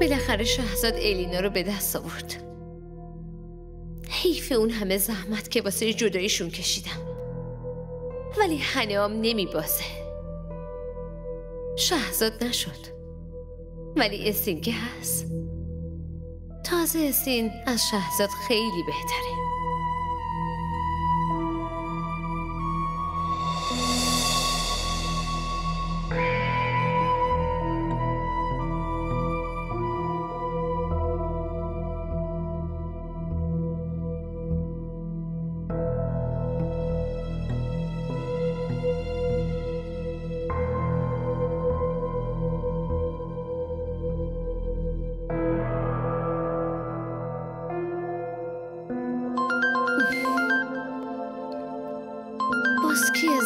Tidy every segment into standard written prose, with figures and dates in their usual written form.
بالاخره شهزاد الینور رو به دست آورد. حیف اون همه زحمت که واسه جداییشون کشیدم، ولی هنام نمی بازه. شهزاد نشد، ولی اسین که هست. تازه اسین از شهزاد خیلی بهتره.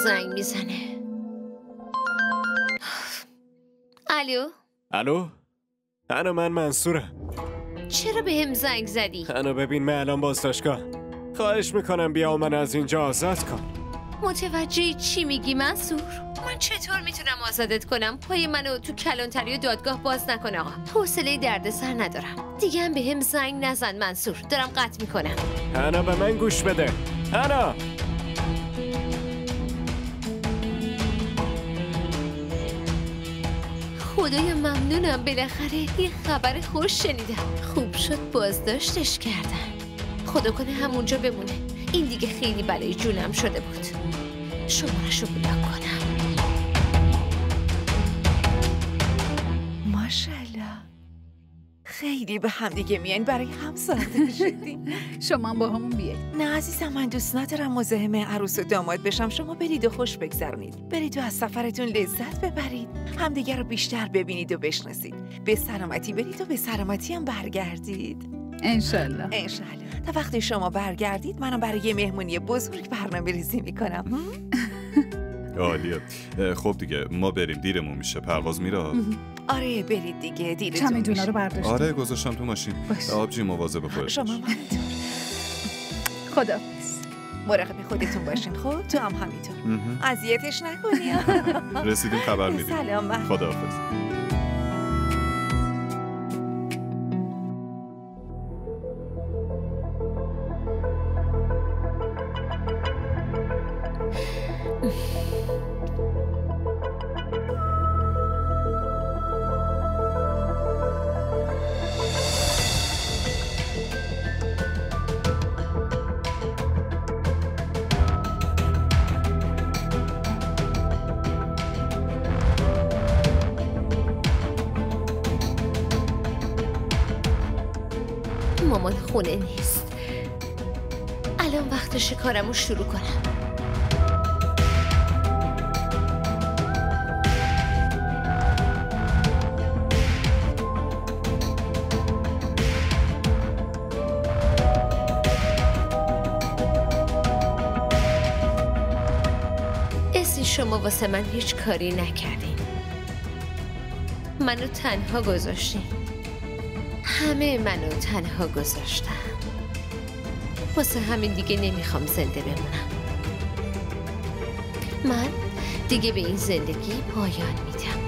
زنگ میزنه. الو؟ الو؟ انا من منصورم. چرا به هم زنگ زدی؟ انا ببین من الان بازداشتگاه. خواهش میکنم بیا و من از اینجا آزاد کن. متوجه چی میگی منصور؟ من چطور میتونم آزادت کنم؟ پای منو تو کلانتری و دادگاه باز نکن آقا. حوصله دردسر ندارم. دیگه هم به هم زنگ نزن منصور. دارم قطع میکنم. انا به من گوش بده. انا خدایا ممنونم، بالاخره یه خبر خوش شنیدم. خوب شد بازداشتش کردن. خدا کنه همونجا بمونه. این دیگه خیلی بلای جونم شده بود. شمارشو بلاک کنم. ماشاءالله خیلی به هم دیگه میان، برای هم ساخته شدیم. شما هم با همون بیاید. نه عزیزم، من دوست ندارم مزاحم عروس و داماد بشم. شما برید و خوش بگذرونید. برید و از سفرتون لذت ببرید. همدیگه رو بیشتر ببینید و بشناسید. به سلامتی برید و به سلامتی هم برگردید. انشالله. انشالله. تا وقتی شما برگردید منم برای یه مهمونی بزرگ برنامه ریزی میکنم. عالیه. خب دیگه ما بریم، دیرمون میشه. پرواز میره. آره برید دیگه، دیرتون میشه. چمدونا رو برداشتیم. آره گذاشتم تو ماشین. آبجی مواظب خودت. شما همینطور. خداحافظ. مراقب خودتون باشین. خب تو هم همینطور. اذیتش نکنی. رسیدیم خبر میدیم. سلام. خداحافظ. مامان خونه نیست. الان وقت کارمو شروع کنم. اسمی شما واسه من هیچ کاری نکردین. منو تنها گذاشتین. همه منو تنها گذاشتم. واسه همین دیگه نمیخوام زنده بمونم. من دیگه به این زندگی پایان میدم.